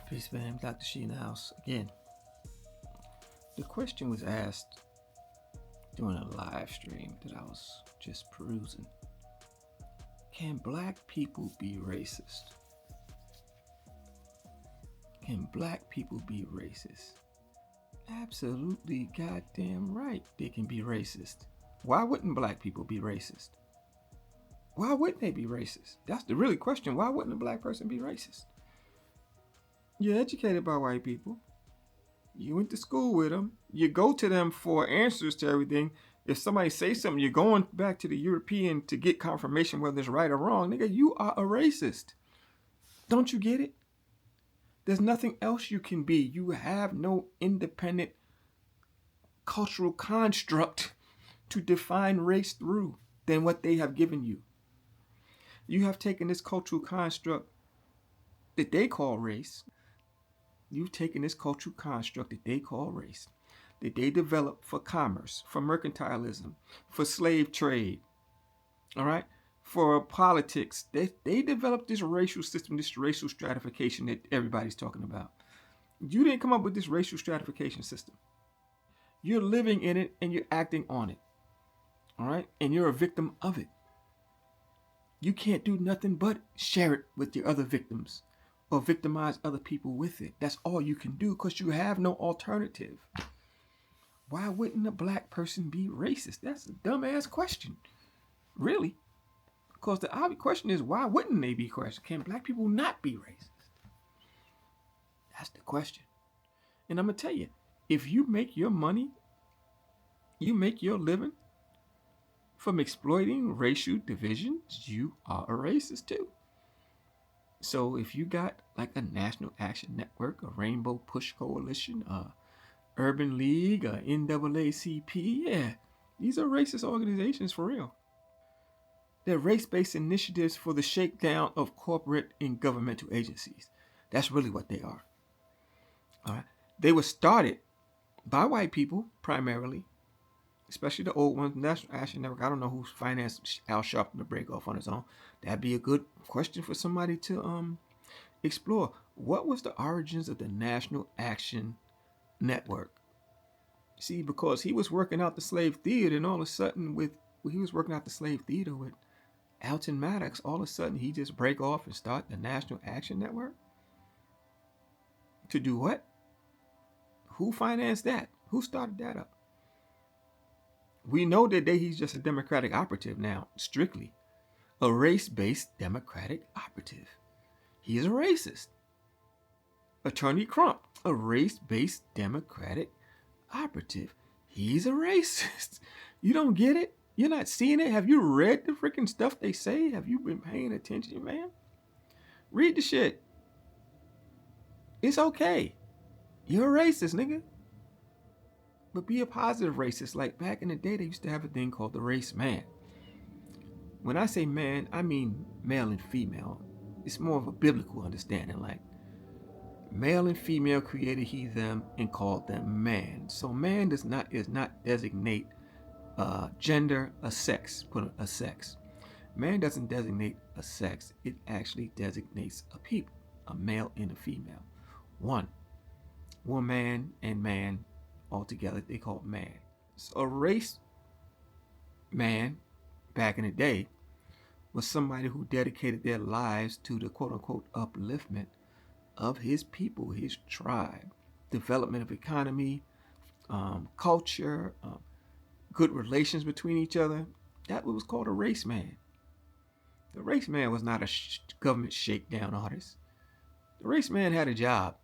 Peace, man. Dr. She in the house again. The question was asked during a live stream that I was just perusing. Can black people be racist? Can black people be racist? Absolutely goddamn right they can be racist. Why wouldn't black people be racist? Why wouldn't they be racist? That's the really question. Why wouldn't a black person be racist? You're educated by white people. You went to school with them. You go to them for answers to everything. If somebody says something, you're going back to the European to get confirmation whether it's right or wrong. Nigga, you are a racist. Don't you get it? There's nothing else you can be. You have no independent cultural construct to define race through than what they have given you. You have taken this cultural construct that they call race. You've taken this cultural construct that they call race, that they developed for commerce, for mercantilism, for slave trade, all right, for politics. They developed this racial system, this racial stratification that everybody's talking about. You didn't come up with this racial stratification system. You're living in it and you're acting on it, all right, and you're a victim of it. You can't do nothing but share it with your other victims or victimize other people with it. That's all you can do because you have no alternative. Why wouldn't a black person be racist? That's a dumbass question. Really. Because the obvious question is, why wouldn't they be racist? Can black people not be racist? That's the question. And I'm going to tell you, if you make your money, you make your living from exploiting racial divisions, you are a racist too. So if you got like a National Action Network, a Rainbow Push Coalition, a Urban League, a NAACP, yeah, these are racist organizations for real. They're race-based initiatives for the shakedown of corporate and governmental agencies. That's really what they are. All right. They were started by white people primarily, especially the old ones. National Action Network. I don't know who's financed Al Sharpton to break off on his own. That'd be a good question for somebody to explore. What was the origins of the National Action Network? See, because he was working out the slave theater, and all of a sudden, he was working out the slave theater with Alton Maddox. All of a sudden, he just break off and start the National Action Network. To do what? Who financed that? Who started that up? We know that he's just a Democratic operative now, strictly. A race-based Democratic operative. He is a racist. Attorney Crump, a race-based Democratic operative. He's a racist. You don't get it? You're not seeing it? Have you read the freaking stuff they say? Have you been paying attention, man? Read the shit. It's okay. You're a racist, nigga. But be a positive racist. Like back in the day, they used to have a thing called the race man. When I say man, I mean male and female. It's more of a biblical understanding. Like male and female created he them and called them man. So man does not designate gender, a sex. Put a sex. Man doesn't designate a sex. It actually designates a people, a male and a female. One man and man altogether, they call it man. So a race man back in the day was somebody who dedicated their lives to the quote-unquote upliftment of his people, his tribe, development of economy, culture, good relations between each other. That was called a race man. The race man was not a government shakedown artist. The race man had a job.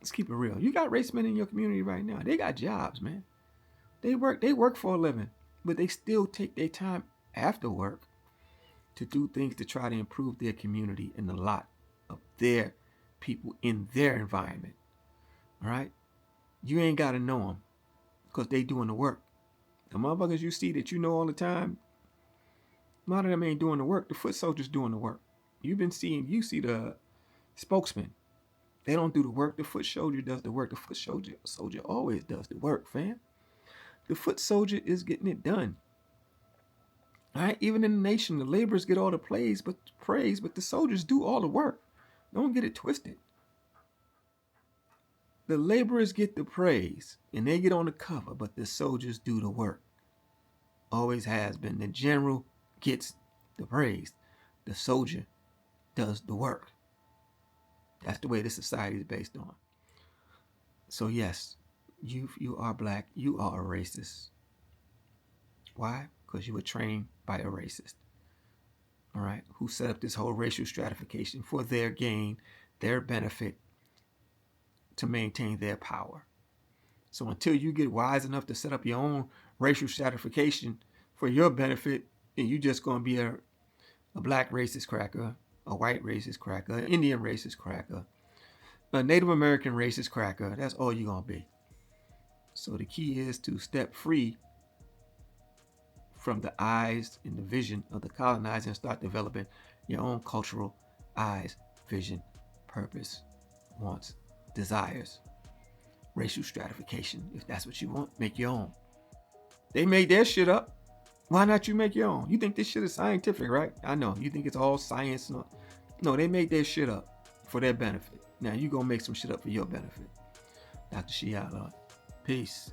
Let's keep it real. You got race men in your community right now. They got jobs, man. They work for a living, but they still take their time after work to do things to try to improve their community and the lot of their people in their environment. All right? You ain't got to know them because they doing the work. The motherfuckers you see that you know all the time, a lot of them ain't doing the work. The foot soldiers doing the work. You see the spokesman. They don't do the work. The foot soldier does the work. The foot soldier always does the work, fam. The foot soldier is getting it done. All right, even in the nation, the laborers get all the praise, but the soldiers do all the work. Don't get it twisted. The laborers get the praise and they get on the cover, but the soldiers do the work. Always has been. The general gets the praise. The soldier does the work. That's the way this society is based on. So yes, you are black. You are a racist. Why? Because you were trained by a racist. All right, who set up this whole racial stratification for their gain, their benefit, to maintain their power. So until you get wise enough to set up your own racial stratification for your benefit, then you just going to be a black racist cracker, a white racist cracker, an Indian racist cracker, a Native American racist cracker. That's all you're going to be. So the key is to step free from the eyes and the vision of the colonizer and start developing your own cultural eyes, vision, purpose, wants, desires, racial stratification. If that's what you want, make your own. They made their shit up. Why not you make your own? You think this shit is scientific, right? I know. You think it's all science. No, they made their shit up for their benefit. Now you gonna make some shit up for your benefit. Dr. Shiala. Peace.